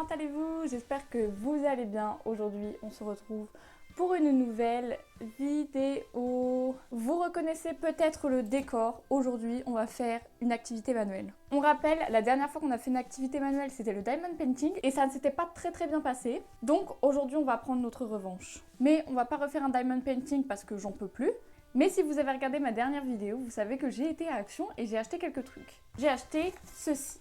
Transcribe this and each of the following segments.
comment allez-vous? J'espère que vous allez bien. Aujourd'hui, on se retrouve pour une nouvelle vidéo. Vous reconnaissez peut-être le décor. Aujourd'hui, on va faire une activité manuelle. On rappelle, la dernière fois qu'on a fait une activité manuelle, c'était le diamond painting et ça ne s'était pas très bien passé. Donc aujourd'hui, on va prendre notre revanche. Mais on va pas refaire un diamond painting parce que j'en peux plus. Mais si vous avez regardé ma dernière vidéo, vous savez que j'ai été à Action et j'ai acheté quelques trucs. J'ai acheté ceci.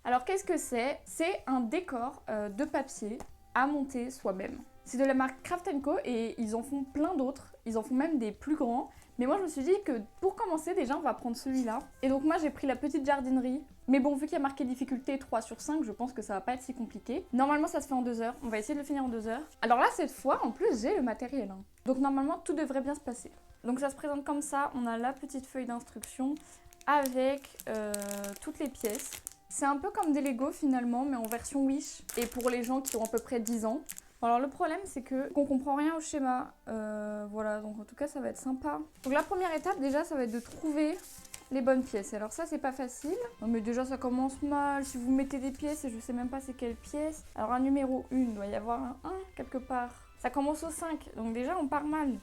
Alors qu'est-ce que c'est? C'est un décor de papier à monter soi-même. C'est de la marque Craft & Co et ils en font plein d'autres. Ils en font même des plus grands. Mais moi je me suis dit que pour commencer déjà on va prendre celui-là. Et donc moi j'ai pris la petite jardinerie. Mais bon, vu qu'il y a marqué difficulté 3 sur 5, je pense que ça va pas être si compliqué. Normalement ça se fait en 2 heures. On va essayer de le finir en 2 heures. Alors là cette fois en plus j'ai le matériel. Donc normalement tout devrait bien se passer. Donc ça se présente comme ça. On a la petite feuille d'instruction avec toutes les pièces. C'est un peu comme des Lego finalement, mais en version Wish et pour les gens qui ont à peu près 10 ans. Alors le problème c'est qu'on comprend rien au schéma, voilà, donc en tout cas ça va être sympa. Donc la première étape déjà ça va être de trouver les bonnes pièces. Alors ça c'est pas facile, non, mais déjà ça commence mal, si vous mettez des pièces et je sais même pas c'est quelle pièce. Alors un numéro 1, il doit y avoir un 1 quelque part. Ça commence au 5, donc déjà on part mal.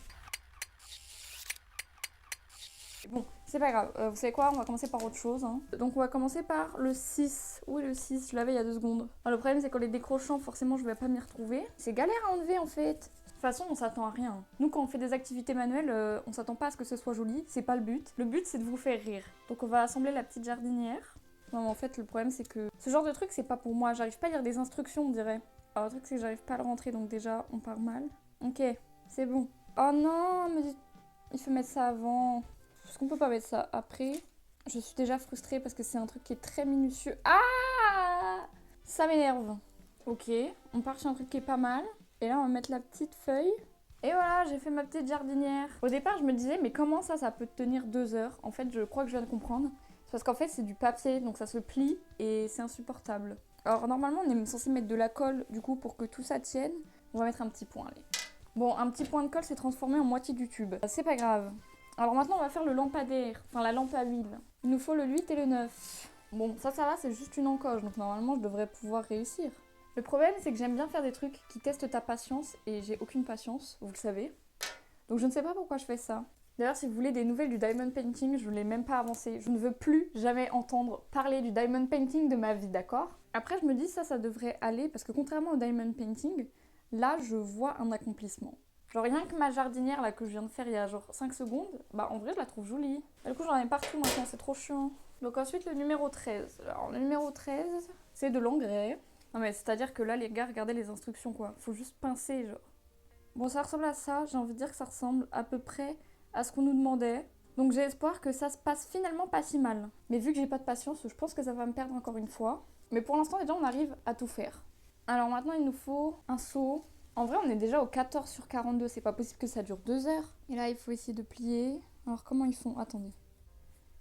Bon, c'est pas grave. Vous savez quoi? On va commencer par autre chose. Donc on va commencer par le 6. Où est le 6? Je l'avais il y a 2 secondes. Alors, le problème c'est qu'en les décrochant, forcément je vais pas m'y retrouver. C'est galère à enlever en fait. De toute façon, on s'attend à rien. Nous, quand on fait des activités manuelles, on s'attend pas à ce que ce soit joli. C'est pas le but. Le but, c'est de vous faire rire. Donc on va assembler la petite jardinière. Non, mais en fait, le problème c'est que ce genre de truc, c'est pas pour moi. J'arrive pas à lire des instructions, on dirait. Alors le truc c'est que j'arrive pas à le rentrer, donc déjà, on part mal. Ok, c'est bon. Oh non, mais il faut mettre ça avant. Parce qu'on peut pas mettre ça après. Je suis déjà frustrée parce que c'est un truc qui est très minutieux. Ah! Ça m'énerve. Ok, on part sur un truc qui est pas mal. Et là, on va mettre la petite feuille. Et voilà, j'ai fait ma petite jardinière. Au départ, je me disais, mais comment ça peut tenir 2 heures? En fait, je crois que je viens de comprendre. C'est parce qu'en fait, c'est du papier, donc ça se plie et c'est insupportable. Alors, normalement, on est censé mettre de la colle, du coup, pour que tout ça tienne. On va mettre un petit point, allez. Bon, un petit point de colle s'est transformé en moitié du tube. C'est pas grave. Alors maintenant, on va faire le lampadaire, enfin la lampe à huile. Il nous faut le 8 et le 9. Bon, ça va, c'est juste une encoche, donc normalement, je devrais pouvoir réussir. Le problème, c'est que j'aime bien faire des trucs qui testent ta patience, et j'ai aucune patience, vous le savez. Donc je ne sais pas pourquoi je fais ça. D'ailleurs, si vous voulez des nouvelles du diamond painting, je ne l'ai même pas avancé. Je ne veux plus jamais entendre parler du diamond painting de ma vie, d'accord? Après, je me dis, ça devrait aller, parce que contrairement au diamond painting, là, je vois un accomplissement. Genre rien que ma jardinière là que je viens de faire il y a genre 5 secondes, bah en vrai je la trouve jolie. Et du coup j'en ai partout maintenant, c'est trop chiant. Donc ensuite le numéro 13. Alors le numéro 13, c'est de l'engrais. Non mais c'est-à-dire que là les gars, regardez les instructions quoi. Faut juste pincer genre. Bon ça ressemble à ça, j'ai envie de dire que ça ressemble à peu près à ce qu'on nous demandait. Donc j'ai espoir que ça se passe finalement pas si mal. Mais vu que j'ai pas de patience, je pense que ça va me perdre encore une fois. Mais pour l'instant déjà on arrive à tout faire. Alors maintenant il nous faut un seau. En vrai, on est déjà au 14 sur 42, c'est pas possible que ça dure 2 heures. Et là, il faut essayer de plier. Alors, comment ils font? Attendez.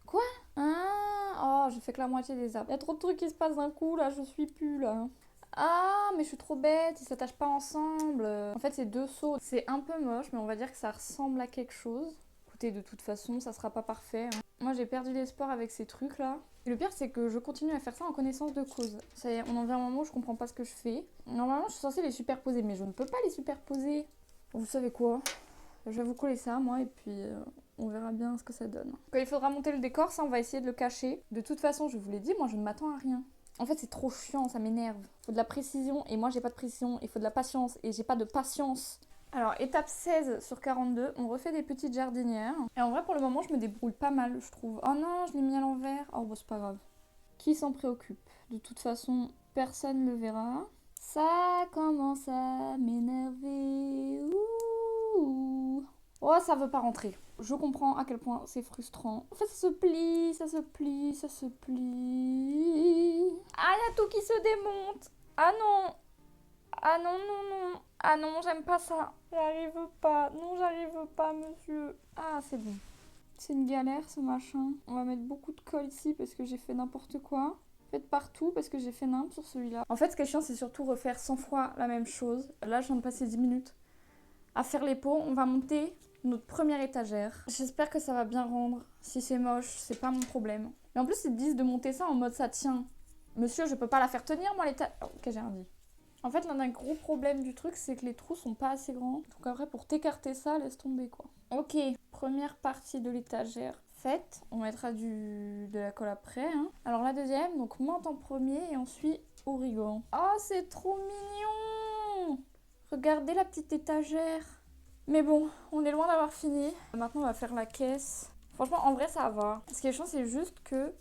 Quoi? Ah, oh, je fais que la moitié des arbres. Il y a trop de trucs qui se passent d'un coup, là, je suis plus, là. Ah, mais je suis trop bête, ils s'attachent pas ensemble. En fait, c'est 2 seaux. C'est un peu moche, mais on va dire que ça ressemble à quelque chose. Écoutez, de toute façon, ça sera pas parfait. Moi, j'ai perdu l'espoir avec ces trucs-là. Et le pire, c'est que je continue à faire ça en connaissance de cause. Ça y est, on en vient à un moment où je comprends pas ce que je fais. Normalement, je suis censée les superposer, mais je ne peux pas les superposer. Vous savez quoi? Je vais vous coller ça, moi, et puis on verra bien ce que ça donne. Quand il faudra monter le décor, ça, on va essayer de le cacher. De toute façon, je vous l'ai dit, moi, je ne m'attends à rien. En fait, c'est trop chiant, ça m'énerve. Il faut de la précision, et moi, j'ai pas de précision. Il faut de la patience, et j'ai pas de patience. Alors, étape 16 sur 42, on refait des petites jardinières. Et en vrai, pour le moment, je me débrouille pas mal, je trouve. Oh non, je l'ai mis à l'envers. Oh, bon, c'est pas grave. Qui s'en préoccupe? De toute façon, personne ne le verra. Ça commence à m'énerver. Ouh. Oh, ça veut pas rentrer. Je comprends à quel point c'est frustrant. En fait, ça se plie, ça se plie, ça se plie. Ah, il y a tout qui se démonte. Ah non. Ah non, non, non. Ah non, j'aime pas ça. J'arrive pas. Non, j'arrive pas, monsieur. Ah, c'est bon. C'est une galère, ce machin. On va mettre beaucoup de colle ici parce que j'ai fait n'importe quoi. Faites partout parce que j'ai fait nimp sur celui-là. En fait, ce qui est chiant, c'est surtout refaire 100 fois la même chose. Là, je viens de passer 10 minutes à faire les pots. On va monter notre première étagère. J'espère que ça va bien rendre. Si c'est moche, c'est pas mon problème. Mais en plus, ils te disent de monter ça en mode ça tient. Monsieur, je peux pas la faire tenir, moi, l'étagère. Oh, ok, j'ai rien dit. En fait, l'un des gros problèmes du truc, c'est que les trous sont pas assez grands. Donc après, pour t'écarter ça, laisse tomber quoi. Ok, première partie de l'étagère faite. On mettra de la colle après. Hein. Alors la deuxième, donc menthe en premier et ensuite origan. Oh, c'est trop mignon! Regardez la petite étagère. Mais bon, on est loin d'avoir fini. Maintenant, on va faire la caisse. Franchement, en vrai, ça va. Ce qui est chiant, c'est juste que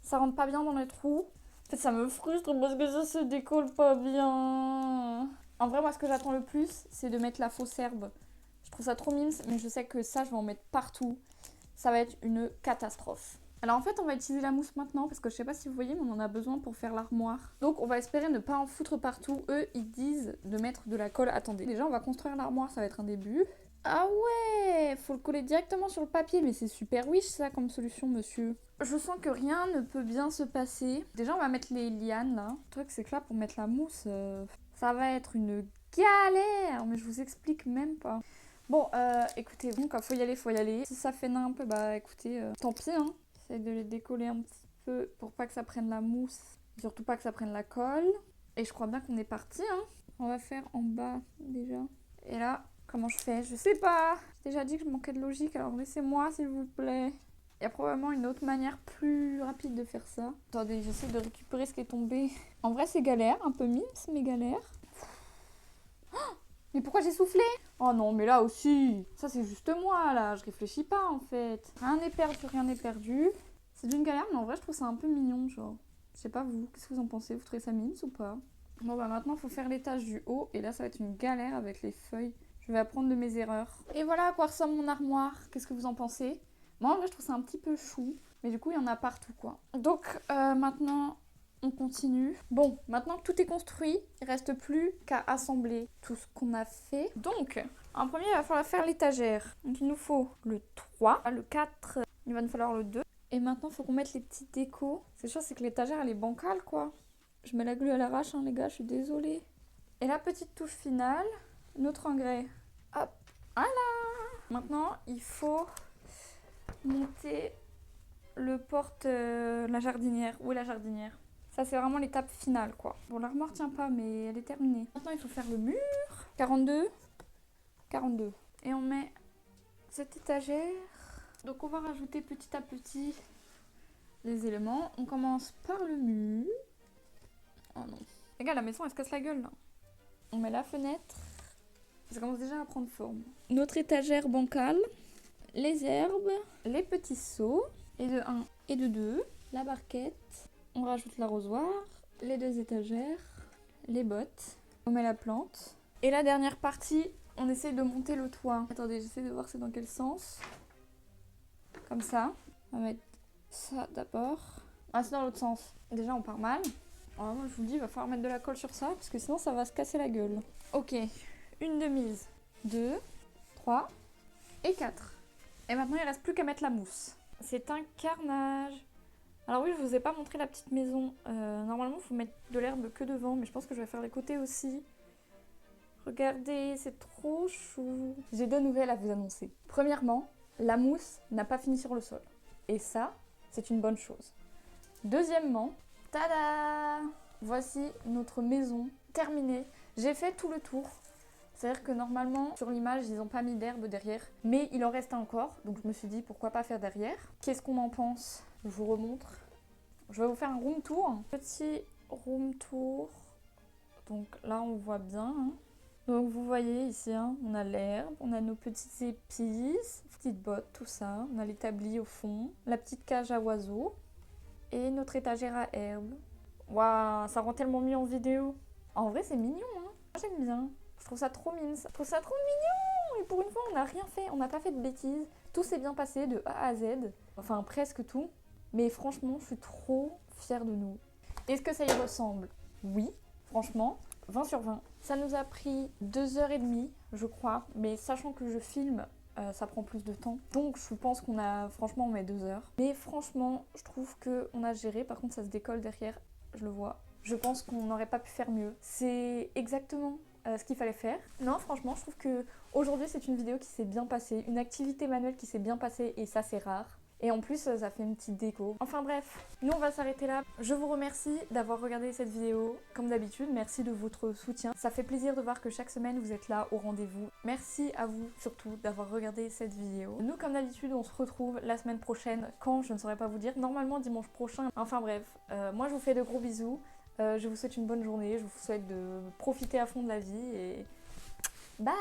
ça rentre pas bien dans les trous. En fait, ça me frustre parce que ça se décolle pas bien. En vrai, moi, ce que j'attends le plus, c'est de mettre la fausse herbe. Je trouve ça trop mimes, mais je sais que ça, je vais en mettre partout. Ça va être une catastrophe. Alors en fait, on va utiliser la mousse maintenant parce que je sais pas si vous voyez, mais on en a besoin pour faire l'armoire. Donc on va espérer ne pas en foutre partout. Eux, ils disent de mettre de la colle. Attendez, déjà, on va construire l'armoire, ça va être un début. Ah ouais, faut le coller directement sur le papier, mais c'est super wish ça comme solution, monsieur. Je sens que rien ne peut bien se passer. Déjà, on va mettre les lianes là. Le truc, c'est que là, pour mettre la mousse, ça va être une galère, mais je vous explique même pas. Bon, écoutez, donc, faut y aller, faut y aller. Si ça fait nimp, bah écoutez, tant pis, hein. J'essaie de les décoller un petit peu pour pas que ça prenne la mousse, surtout pas que ça prenne la colle. Et je crois bien qu'on est parti, hein. On va faire en bas déjà. Et là, comment je fais? Je sais pas. J'ai déjà dit que je manquais de logique, alors laissez-moi s'il vous plaît. Il y a probablement une autre manière plus rapide de faire ça. Attendez, j'essaie de récupérer ce qui est tombé. En vrai, c'est galère, un peu mimes, mais galère. Mais pourquoi j'ai soufflé? Oh non, mais là aussi, ça c'est juste moi là, je réfléchis pas en fait. Rien n'est perdu, rien n'est perdu. C'est d'une galère, mais en vrai je trouve ça un peu mignon, genre. Je sais pas vous, qu'est-ce que vous en pensez? Vous trouvez ça mignon ou pas? Bon bah maintenant il faut faire l'étage du haut, et là ça va être une galère avec les feuilles. Je vais apprendre de mes erreurs. Et voilà à quoi ressemble mon armoire, qu'est-ce que vous en pensez? Moi en vrai je trouve ça un petit peu chou, mais du coup il y en a partout quoi. Donc maintenant... on continue. Bon, maintenant que tout est construit, il reste plus qu'à assembler tout ce qu'on a fait. Donc, en premier, il va falloir faire l'étagère. Donc, il nous faut le 3, le 4, il va nous falloir le 2. Et maintenant, il faut qu'on mette les petits décos. C'est sûr, c'est que l'étagère, elle est bancale, quoi. Je mets la glu à l'arrache, hein, les gars, je suis désolée. Et la petite touche finale, notre engrais. Hop, voilà. Maintenant, il faut monter le porte, la jardinière. Où est la jardinière? Ça, c'est vraiment l'étape finale, quoi. Bon, l'armoire tient pas, mais elle est terminée. Maintenant, il faut faire le mur. 42. 42. Et on met cette étagère. Donc, on va rajouter petit à petit les éléments. On commence par le mur. Oh non. Les gars, la maison, elle se casse la gueule, là. On met la fenêtre. Ça commence déjà à prendre forme. Notre étagère bancale. Les herbes. Les petits seaux. Et de 1 et de 2. La barquette. On rajoute l'arrosoir, les 2 étagères, les bottes, on met la plante. Et la dernière partie, on essaye de monter le toit. Attendez, j'essaie de voir c'est dans quel sens. Comme ça. On va mettre ça d'abord. Ah, c'est dans l'autre sens. Déjà, on part mal. Alors, moi, je vous le dis, il va falloir mettre de la colle sur ça, parce que sinon, ça va se casser la gueule. Ok, une de mise. 2, 3 et 4. Et maintenant, il reste plus qu'à mettre la mousse. C'est un carnage. Alors oui, je vous ai pas montré la petite maison. Normalement, il faut mettre de l'herbe que devant, mais je pense que je vais faire les côtés aussi. Regardez, c'est trop chou. J'ai 2 nouvelles à vous annoncer. Premièrement, la mousse n'a pas fini sur le sol. Et ça, c'est une bonne chose. Deuxièmement, tada! Voici notre maison terminée. J'ai fait tout le tour. C'est-à-dire que normalement, sur l'image, ils n'ont pas mis d'herbe derrière. Mais il en reste encore, donc je me suis dit, pourquoi pas faire derrière? Qu'est-ce qu'on en pense? Je vous remontre. Je vais vous faire un room tour. Petit room tour. Donc là, on voit bien. Hein. Donc vous voyez ici, hein, on a l'herbe, on a nos petites épices, petites bottes, tout ça. On a l'établi au fond, la petite cage à oiseaux et notre étagère à herbes. Waouh, ça rend tellement mieux en vidéo. En vrai, c'est mignon. Hein. Moi, j'aime bien. Je trouve ça trop mignon. Je trouve ça trop mignon. Et pour une fois, on n'a rien fait. On n'a pas fait de bêtises. Tout s'est bien passé de A à Z. Enfin, presque tout. Mais franchement, je suis trop fière de nous. Est-ce que ça y ressemble? Oui, franchement, 20 sur 20. Ça nous a pris 2h30, je crois. Mais sachant que je filme, ça prend plus de temps. Donc, je pense qu'on a... Franchement, on met 2 heures. Mais franchement, je trouve qu'on a géré. Par contre, ça se décolle derrière. Je le vois. Je pense qu'on n'aurait pas pu faire mieux. C'est exactement ce qu'il fallait faire. Non, franchement, je trouve que aujourd'hui c'est une vidéo qui s'est bien passée. Une activité manuelle qui s'est bien passée. Et ça, c'est rare. Et en plus, ça fait une petite déco. Enfin bref, nous on va s'arrêter là. Je vous remercie d'avoir regardé cette vidéo. Comme d'habitude, merci de votre soutien. Ça fait plaisir de voir que chaque semaine vous êtes là au rendez-vous. Merci à vous surtout d'avoir regardé cette vidéo. Nous comme d'habitude, on se retrouve la semaine prochaine. Quand, je ne saurais pas vous dire. Normalement dimanche prochain. Enfin bref, moi je vous fais de gros bisous. Je vous souhaite une bonne journée. Je vous souhaite de profiter à fond de la vie et bye!